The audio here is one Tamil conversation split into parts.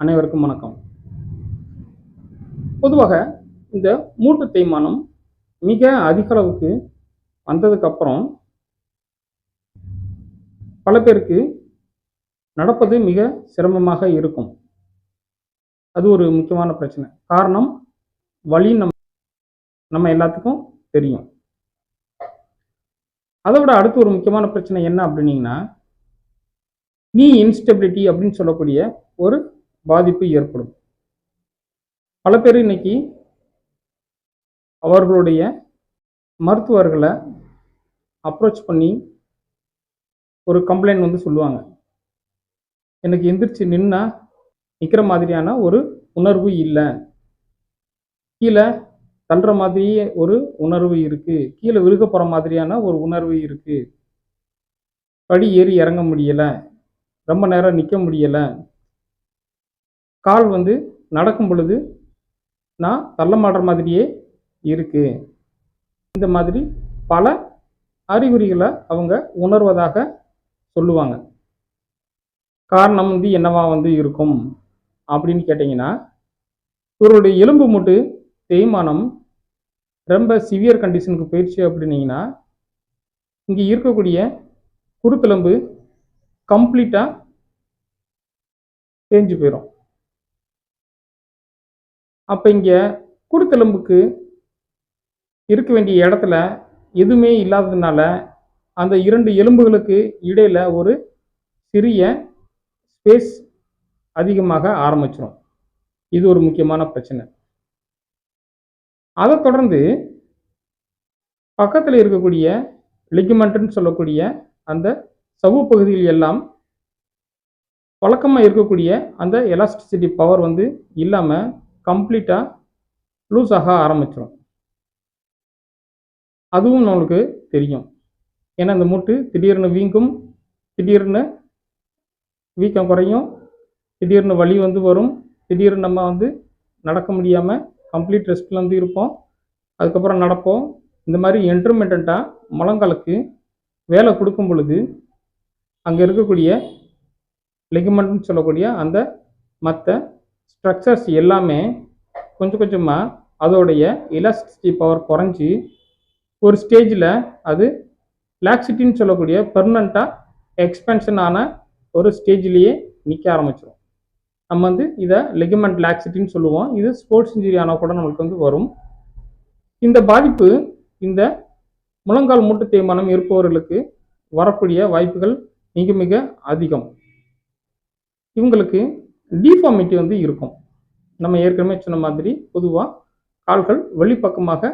அனைவருக்கும் வணக்கம். பொதுவாக இந்த மூட்டு தேய்மானம் மிக அதிக அளவுக்கு வந்ததுக்கப்புறம் பல பேருக்கு நடப்பது மிக சிரமமாக இருக்கும். அது ஒரு முக்கியமான பிரச்சனை. காரணம் வலி நம்ம எல்லாத்துக்கும் தெரியும். அதை விட அடுத்து ஒரு முக்கியமான பிரச்சனை என்ன அப்படின்னீங்கன்னா, நீ இன்ஸ்டெபிலிட்டி அப்படின்னு சொல்லக்கூடிய ஒரு பாதிப்பு ஏற்படும். பல பேர் இன்னைக்கு அவர்களுடைய மருத்துவர்களை அப்ரோச் பண்ணி ஒரு கம்ப்ளைண்ட் சொல்லுவாங்க. எனக்கு எந்திரிச்சு நிற்கிற மாதிரியான ஒரு உணர்வு இல்லை, கீழே தள்ளுற மாதிரியே ஒரு உணர்வு இருக்கு, கீழே விழுக போகிற மாதிரியான ஒரு உணர்வு இருக்கு, படி ஏறி இறங்க முடியலை, ரொம்ப நேரம் நிற்க முடியலை, கால் நடக்கும் பொழுது நான் தள்ளமாடுற மாதிரியே இருக்கு. இந்த மாதிரி பல அறிகுறிகளை அவங்க உணர்வதாக சொல்லுவாங்க. காரணம் என்னவா இருக்கும் அப்படின்னு கேட்டிங்கன்னா, இவருடைய எலும்பு மூட்டு தேய்மானம் ரொம்ப சிவியர் கண்டிஷனுக்கு போயிடுச்சு அப்படின்னீங்கன்னா, இங்கே இருக்கக்கூடிய குருத்தெலும்பு கம்ப்ளீட்டாக தேஞ்சு போயிடும். அப்போ இங்கே குருத்தெலும்புக்கு இருக்க வேண்டிய இடத்துல எதுவுமே இல்லாததுனால அந்த இரண்டு எலும்புகளுக்கு இடையில ஒரு சிறிய ஸ்பேஸ் அதிகமாக ஆரம்பிச்சிடும். இது ஒரு முக்கியமான பிரச்சனை. அதை தொடர்ந்து பக்கத்தில் இருக்கக்கூடிய லிகமெண்ட்னு சொல்லக்கூடிய அந்த சவ்வு பகுதியில் எல்லாம் வழக்கமாக இருக்கக்கூடிய அந்த எலாஸ்டிசிட்டி பவர் இல்லாமல் கம்ப்ளீட்டாக லூஸ் ஆக ஆரம்பிச்சிடும். அதுவும் நம்மளுக்கு தெரியும். ஏன்னா இந்த மூட்டு திடீர்னு வீங்கும், திடீர்னு வீக்கம் குறையும், திடீர்னு வலி வரும், திடீர்னு நம்ம நடக்க முடியாமல் கம்ப்ளீட் ரெஸ்ட்டில் இருப்போம், அதுக்கப்புறம் நடப்போம். இந்த மாதிரி இன்டர்மிட்டண்ட்டாக முழங்காலுக்கு வேலை கொடுக்கும் பொழுது அங்கே இருக்கக்கூடிய லிகமெண்ட்னு சொல்லக்கூடிய அந்த மற்ற ஸ்ட்ரக்சர்ஸ் எல்லாமே கொஞ்சம் கொஞ்சமாக அதோடைய எலாஸ்டிசிட்டி பவர் குறைஞ்சி ஒரு ஸ்டேஜில் அது லாக்சிட்டின்னு சொல்லக்கூடிய பெர்மனண்ட்டாக எக்ஸ்பென்ஷன் ஆன ஒரு ஸ்டேஜ்லேயே நிற்க ஆரம்பிச்சிடும். நம்ம இதை லிகமெண்ட் லாக்சிட்டின்னு சொல்லுவோம். இது ஸ்போர்ட்ஸ் இன்ஜுரி ஆனால் கூட நம்மளுக்கு வரும். இந்த பாதிப்பு இந்த முழங்கால் மூட்டு தேய்மானம் இருப்பவர்களுக்கு வரக்கூடிய வாய்ப்புகள் மிக மிக அதிகம். இவங்களுக்கு டிஃபார்மிட்டி இருக்கும். நம்ம ஏற்கனவே சொன்ன மாதிரி பொதுவாக கால்கள் வெளிப்பக்கமாக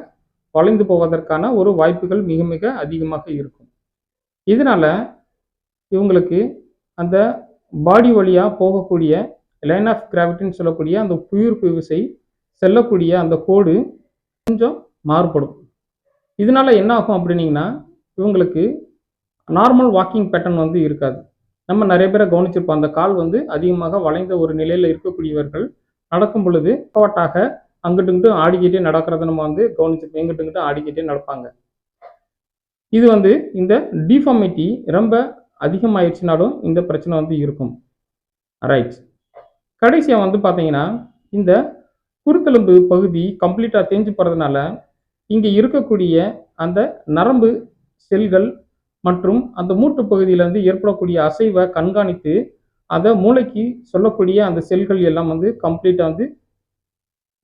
வளைந்து போவதற்கான ஒரு வாய்ப்புகள் மிக மிக அதிகமாக இருக்கும். இதனால இவங்களுக்கு அந்த பாடி வழியாக போகக்கூடிய லைன் ஆஃப் கிராவிட்டின்னு சொல்லக்கூடிய அந்த புவியீர்ப்பு விசை செல்லக்கூடிய அந்த கோடு கொஞ்சம் மாறுபடும். இதனால என்ன ஆகும் அப்படின்னீங்கன்னா, இவங்களுக்கு நார்மல் வாக்கிங் பேட்டர்ன் இருக்காது. நம்ம நிறைய பேரை கவனிச்சிருப்போம். அந்த கால் அதிகமாக வளைந்த ஒரு நிலையில் இருக்கக்கூடியவர்கள் நடக்கும் பொழுது பக்கவாட்டாக அங்கிட்டு இங்கிட்டு ஆடிக்கிட்டே நடக்கிறத நம்ம கவனிச்சிருப்போம். எங்கிட்டு இங்கிட்டு ஆடிக்கிட்டே நடப்பாங்க. இது இந்த டிஃபார்மிட்டி ரொம்ப அதிகமாயிடுச்சுனாலும் இந்த பிரச்சனை இருக்கும். ரைட். கடைசியாக பார்த்தீங்கன்னா, இந்த குருத்தெலும்பு பகுதி கம்ப்ளீட்டாக தேஞ்சு போகிறதுனால இங்கே இருக்கக்கூடிய அந்த நரம்பு செல்கள் மற்றும் அந்த மூட்டு பகுதியில் ஏற்படக்கூடிய அசைவை கண்காணித்து அதை மூளைக்கு சொல்லக்கூடிய அந்த செல்கள் எல்லாம் கம்ப்ளீட்டாக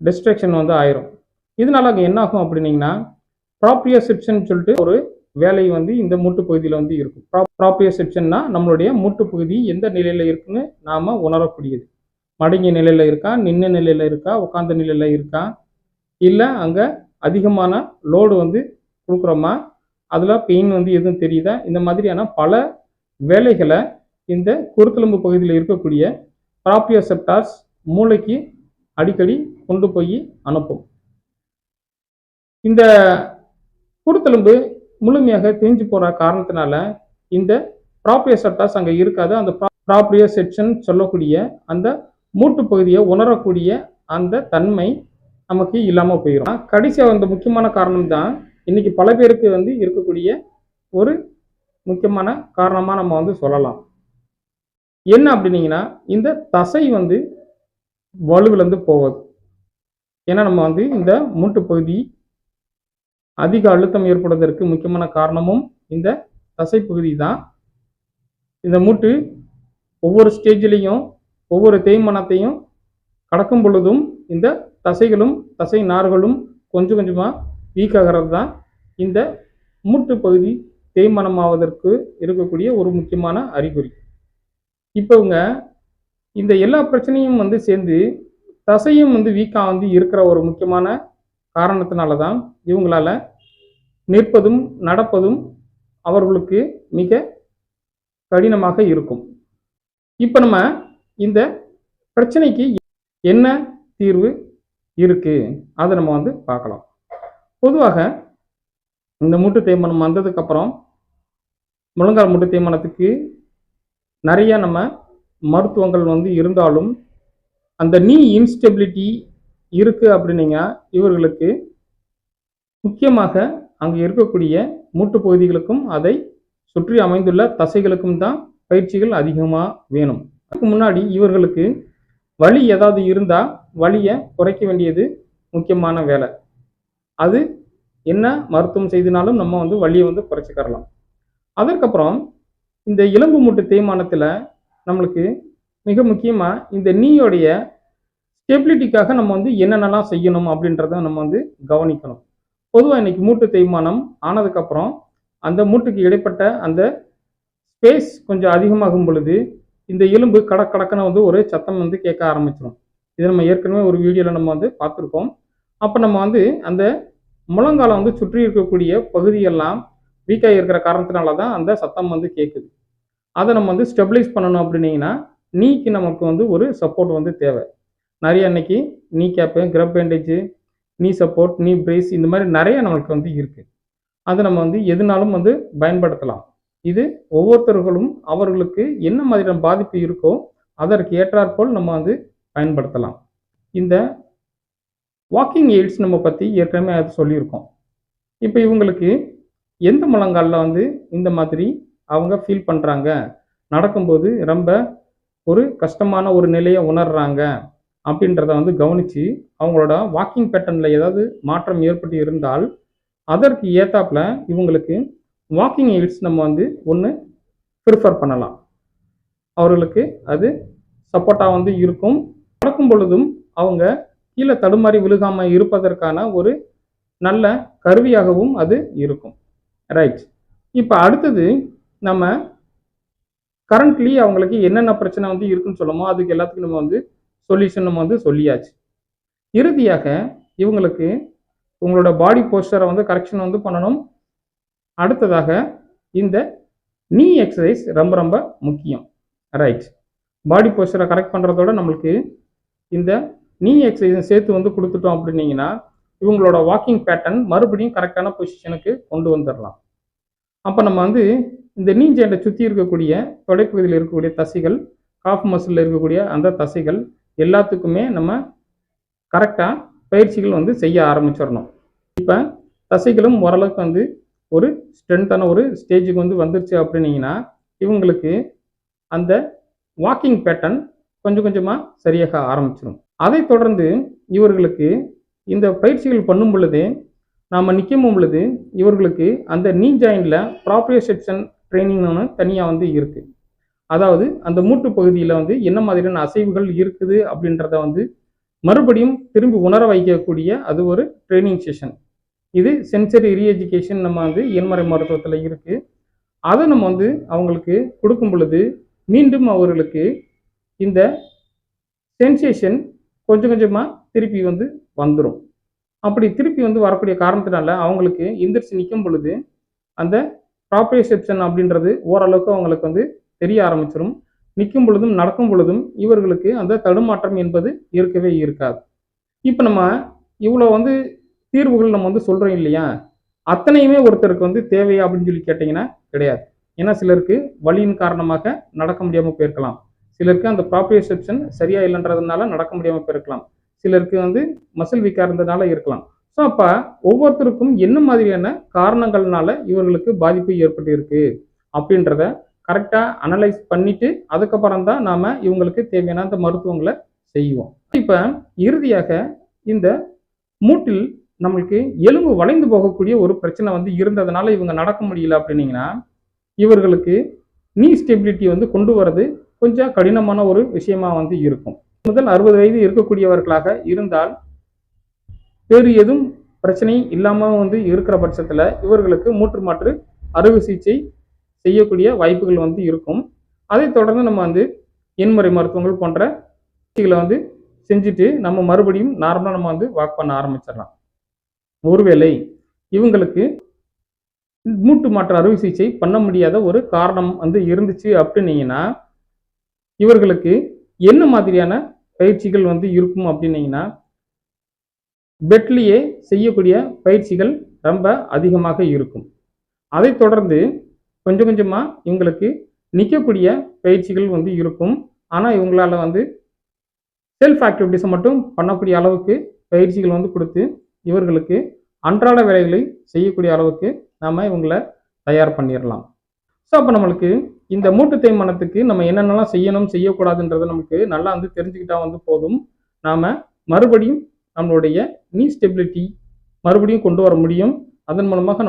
டிஸ்ட்ராக்ஷன் ஆயிரும். இதனால அங்கே என்ன ஆகும் அப்படின்னீங்கன்னா, ப்ராப்ரியோசெப்ஷன் சொல்லிட்டு ஒரு வேலை இந்த மூட்டு பகுதியில் இருக்கும். ப்ராப்ரியோசெப்ஷன்னா நம்மளுடைய மூட்டு பகுதி எந்த நிலையில் இருக்குன்னு நாம் உணரக்கூடியது. மடங்கிய நிலையில் இருக்கா, நின்ன நிலையில் இருக்கா, உட்கார்ந்த நிலையில் இருக்கா, இல்லை அங்கே அதிகமான லோடு கொடுக்குறோமா, அதில் பெயின் எதுவும் தெரியுதா, இந்த மாதிரியான பல வேலைகளை இந்த குருத்தெலும்பு பகுதியில் இருக்கக்கூடிய ப்ராப்ரியோசெப்டார்ஸ் மூளைக்கு அடிக்கடி கொண்டு போய் அனுப்பும். இந்த குருத்தெலும்பு முழுமையாக தேஞ்சு போகிற காரணத்தினால இந்த ப்ராப்ரியோசெப்டார்ஸ் அங்கே இருக்காது. அந்த ப்ராப்ரியோசெப்ஷன் சொல்லக்கூடிய அந்த மூட்டு பகுதியை உணரக்கூடிய அந்த தன்மை நமக்கு இல்லாமல் போயிடும். கடைசியாக அந்த முக்கியமான காரணம் தான் இன்னைக்கு பல பேருக்கு இருக்கக்கூடிய ஒரு முக்கியமான காரணமாக நம்ம சொல்லலாம். என்ன அப்படின்னீங்கன்னா, இந்த தசை வலுவிழந்து போவது. ஏன்னா நம்ம வந்து இந்த மூட்டு பகுதி அதிக அழுத்தம் ஏற்படுவதற்கு முக்கியமான காரணமும் இந்த தசைப்பகுதி தான். இந்த மூட்டு ஒவ்வொரு ஸ்டேஜ்லேயும் ஒவ்வொரு தேய்மானத்தையும் கடக்கும் பொழுதும் இந்த தசைகளும் தசை நார்களும் கொஞ்சம் கொஞ்சமாக வீக் ஆகிறது தான் இந்த மூட்டு பகுதி தேய்மானமாவதற்கு இருக்கக்கூடிய ஒரு முக்கியமான அறிகுறி. இப்போ இந்த எல்லா பிரச்சனையும் வந்து சேர்ந்து தசையும் வந்து வீக்காக வந்து இருக்கிற ஒரு முக்கியமான காரணத்தினால தான் இவங்களால நிற்பதும் நடப்பதும் அவர்களுக்கு மிக கடினமாக இருக்கும். இப்போ நம்ம இந்த பிரச்சனைக்கு என்ன தீர்வு இருக்கு அதை நம்ம வந்து பார்க்கலாம். பொதுவாக இந்த மூட்டு தேய்மானம் வந்ததுக்கப்புறம் முழங்கால் மூட்டு தேய்மானத்துக்கு நிறைய நம்ம மருத்துவங்கள் வந்து இருந்தாலும் அந்த நீ இன்ஸ்டெபிலிட்டி இருக்குது அப்படின்னீங்க இவர்களுக்கு முக்கியமாக அங்கே இருக்கக்கூடிய மூட்டு பகுதிகளுக்கும் அதை சுற்றி அமைந்துள்ள தசைகளுக்கும் தான் பயிற்சிகள் அதிகமாக வேணும். அதுக்கு முன்னாடி இவர்களுக்கு வலி ஏதாவது இருந்தால் வலியை குறைக்க வேண்டியது முக்கியமான வேலை. அது என்ன மருத்துவம் செய்தினாலும் நம்ம வந்து வலியை வந்து குறைச்சிக்கிறலாம். அதற்கப்புறம் இந்த எலும்பு மூட்டு தேய்மானத்தில் நம்மளுக்கு மிக முக்கியமாக இந்த நீயோடைய ஸ்டெபிலிட்டிக்காக நம்ம வந்து என்னென்னலாம் செய்யணும் அப்படின்றத நம்ம வந்து கவனிக்கணும். பொதுவாக இன்னைக்கு மூட்டு தேய்மானம் ஆனதுக்கப்புறம் அந்த மூட்டுக்கு இடைப்பட்ட அந்த ஸ்பேஸ் கொஞ்சம் அதிகமாகும் பொழுது இந்த எலும்பு கடக்கடக்குன்னு வந்து ஒரு சத்தம் வந்து கேட்க ஆரம்பிச்சிடும். இது நம்ம ஏற்கனவே ஒரு வீடியோவில் நம்ம வந்து பார்த்துருக்கோம். அப்போ நம்ம வந்து அந்த முழங்காலை வந்து சுற்றி இருக்கக்கூடிய பகுதியெல்லாம் வீக்காக இருக்கிற காரணத்தினால தான் அந்த சத்தம் வந்து கேட்குது. அதை நம்ம வந்து ஸ்டெபிலைஸ் பண்ணணும் அப்படின்னீங்கன்னா நீக்கு நமக்கு வந்து ஒரு சப்போர்ட் வந்து தேவை. நிறைய அன்னைக்கு நீ கேப்பு, கிரப் பேண்டேஜு, நீ சப்போர்ட், நீ பிரேஸ் இந்த மாதிரி நிறைய நம்மளுக்கு வந்து இருக்குது. அதை நம்ம வந்து எதுனாலும் வந்து பயன்படுத்தலாம். இது ஒவ்வொருத்தர்களும் அவர்களுக்கு என்ன மாதிரியான பாதிப்பு இருக்கோ அதற்கு ஏற்றாற்போல் நம்ம வந்து பயன்படுத்தலாம். இந்த வாக்கிங் எய்ட்ஸ் நம்ம பற்றி ஏற்கனவே அது சொல்லியிருக்கோம். இப்போ இவங்களுக்கு எந்த முழங்காலில் வந்து இந்த மாதிரி அவங்க ஃபீல் பண்ணுறாங்க, நடக்கும்போது ரொம்ப ஒரு கஷ்டமான ஒரு நிலையை உணர்றாங்க அப்படின்றத வந்து கவனித்து அவங்களோட வாக்கிங் பேட்டர்னில் ஏதாவது மாற்றம் ஏற்பட்டு இருந்தால் அதற்கு ஏற்றாப்புல இவங்களுக்கு வாக்கிங் எய்ட்ஸ் நம்ம வந்து ஒன்று ப்ரிஃபர் பண்ணலாம். அவர்களுக்கு அது சப்போர்ட்டாக வந்து இருக்கும். நடக்கும் பொழுதும் அவங்க கீழே தடுமாறி விழுகாமல் இருப்பதற்கான ஒரு நல்ல கருவியாகவும் அது இருக்கும். ரைட். இப்போ அடுத்தது நம்ம கரண்ட்லி அவங்களுக்கு என்னென்ன பிரச்சனை வந்து இருக்குன்னு சொல்லுமோ அதுக்கு எல்லாத்துக்கும் நம்ம வந்து சொல்யூஷன் நம்ம வந்து சொல்லியாச்சு. இறுதியாக இவங்களுக்கு உங்களோட பாடி போஸ்டரை வந்து கரெக்ஷன் வந்து பண்ணணும். அடுத்ததாக இந்த நீ எக்ஸசைஸ் ரொம்ப ரொம்ப முக்கியம். ரைட். பாடி போஸ்டரை கரெக்ட் பண்ணுறதோட நம்மளுக்கு இந்த நீ எக்ஸசைஸை சேர்த்து வந்து கொடுத்துட்டோம் அப்படின்னீங்கன்னா இவங்களோட வாக்கிங் பேட்டர்ன் மறுபடியும் கரெக்டான பொசிஷனுக்கு கொண்டு வந்துடலாம். அப்போ நம்ம வந்து இந்த நீ ஜாயிண்டை சுற்றி இருக்கக்கூடிய தொடைப்பகுதியில் இருக்கக்கூடிய தசைகள், காஃப் மசிலில் இருக்கக்கூடிய அந்த தசைகள் எல்லாத்துக்குமே நம்ம கரெக்டாக பயிற்சிகள் வந்து செய்ய ஆரம்பிச்சிடணும். இப்போ தசைகளும் ஓரளவுக்கு வந்து ஒரு ஸ்ட்ரென்த்தான ஒரு ஸ்டேஜுக்கு வந்து வந்துருச்சு அப்படின்னீங்கன்னா இவங்களுக்கு அந்த வாக்கிங் பேட்டர்ன் கொஞ்சம் கொஞ்சமாக சரியாக ஆரம்பிச்சிடும். அதை தொடர்ந்து இவர்களுக்கு இந்த பயிற்சிகள் பண்ணும் பொழுதே நாம் நிற்கும் பொழுது இவர்களுக்கு அந்த நீ ஜாயிண்டில் ப்ராப்ரியோசெப்ஷன் ட்ரைனிங்னு ஒன்று தனியாக வந்து இருக்குது. அதாவது அந்த மூட்டு பகுதியில் வந்து என்ன மாதிரியான அசைவுகள் இருக்குது அப்படின்றத வந்து மறுபடியும் திரும்பி உணர வைக்கக்கூடிய அது ஒரு ட்ரைனிங் செஷன். இது சென்சரி ரீஎஜுகேஷன் நம்ம வந்து எண்மறை மருத்துவத்தில் இருக்குது. அதை நம்ம வந்து அவங்களுக்கு கொடுக்கும் பொழுது மீண்டும் அவர்களுக்கு இந்த சென்சேஷன் கொஞ்சம் கொஞ்சமாக திருப்பி வந்து வந்துடும். அப்படி திருப்பி வந்து வரக்கூடிய காரணத்தினால அவங்களுக்கு எந்திரிச்சு நிற்கும் பொழுது அந்த ப்ராப்ரியோசெப்ஷன் அப்படின்றது ஓரளவுக்கு அவங்களுக்கு வந்து தெரிய ஆரம்பிச்சிடும். நிற்கும் பொழுதும் நடக்கும் பொழுதும் இவர்களுக்கு அந்த தடுமாற்றம் என்பது இருக்கவே இருக்காது. இப்போ நம்ம இவ்வளோ வந்து தீர்வுகள் நம்ம வந்து சொல்கிறோம் இல்லையா, அத்தனையுமே ஒருத்தருக்கு வந்து தேவையா அப்படின்னு சொல்லி கேட்டிங்கன்னா கிடையாது. ஏன்னா சிலருக்கு வலியின் காரணமாக நடக்க முடியாமல் போயிருக்கலாம், சிலருக்கு அந்த ப்ராப்ரியோசெப்ஷன் சரியா இல்லைன்றதுனால நடக்க முடியாமல் போயிருக்கலாம், சிலருக்கு வந்து மசில் வீக்காக இருந்ததுனால இருக்கலாம். ஸோ அப்போ ஒவ்வொருத்தருக்கும் என்ன மாதிரியான காரணங்கள்னால இவர்களுக்கு பாதிப்பு ஏற்பட்டு இருக்கு அப்படின்றத கரெக்டாக அனலைஸ் பண்ணிட்டு அதுக்கப்புறம் தான் நாம் இவங்களுக்கு தேவையான அந்த மருத்துவங்களை செய்வோம். இப்போ இறுதியாக இந்த மூட்டில் நம்மளுக்கு எலும்பு வளைந்து போகக்கூடிய ஒரு பிரச்சனை வந்து இருந்ததுனால இவங்க நடக்க முடியல அப்படின்னீங்கன்னா, இவர்களுக்கு நீ ஸ்டெபிலிட்டி வந்து கொண்டு வரது கொஞ்சம் கடினமான ஒரு விஷயமா வந்து இருக்கும். முதல் 60 வயது இருக்கக்கூடியவர்களாக இருந்தால் வேறு எதுவும் பிரச்சனை இல்லாம வந்து இருக்கிற பட்சத்துல இவர்களுக்கு மூட்டு மாற்று அறுவை சிகிச்சை செய்யக்கூடிய வாய்ப்புகள் வந்து இருக்கும். அதைத் தொடர்ந்து நம்ம வந்து எண்முறை மருத்துவங்கள் போன்ற சிகிச்சைகளை வந்து செஞ்சுட்டு நம்ம மறுபடியும் நார்மலா நம்ம வந்து வாக் பண்ண ஆரம்பிச்சிடலாம். ஒருவேளை இவங்களுக்கு மூட்டு மாற்று அறுவை சிகிச்சை பண்ண முடியாத ஒரு காரணம் வந்து இருந்துச்சு அப்படின்னீங்கன்னா, இவர்களுக்கு என்ன மாதிரியான பயிற்சிகள் வந்து இருக்கும் அப்படின்னீங்கன்னா, பெட்லேயே செய்யக்கூடிய பயிற்சிகள் ரொம்ப அதிகமாக இருக்கும். அதைத் தொடர்ந்து கொஞ்சம் கொஞ்சமா இவங்களுக்கு நிற்கக்கூடிய பயிற்சிகள் வந்து இருக்கும். ஆனா இவங்களால வந்து செல்ஃப் ஆக்டிவிட்டீஸை மட்டும் பண்ணக்கூடிய அளவுக்கு பயிற்சிகள் வந்து கொடுத்து இவர்களுக்கு அன்றாட வேலைகளை செய்யக்கூடிய அளவுக்கு நாம இவங்களை தயார் பண்ணிடலாம். ஸோ அப்போ நம்மளுக்கு இந்த மூட்டு தேய்மானத்துக்கு நம்ம என்னென்னலாம் செய்யணும் செய்யக்கூடாதுன்றதை நமக்கு நல்லா வந்து தெரிஞ்சுக்கிட்டா வந்து போதும். நாம மறுபடியும் நம்மளுடைய நீ ஸ்டெபிலிட்டி மறுபடியும் கொண்டு வர முடியும். அதன் மூலமாக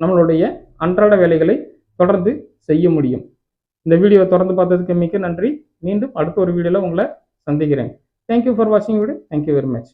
நம்மளுடைய அன்றாட வேலைகளை தொடர்ந்து செய்ய முடியும். இந்த வீடியோவை தொடர்ந்து பார்த்ததுக்கு மிக்க நன்றி. மீண்டும் அடுத்த ஒரு வீடியோவில் உங்களை சந்திக்கிறேன். தேங்க்யூ ஃபார் வாட்சிங் வீடியோ. Thank you very much.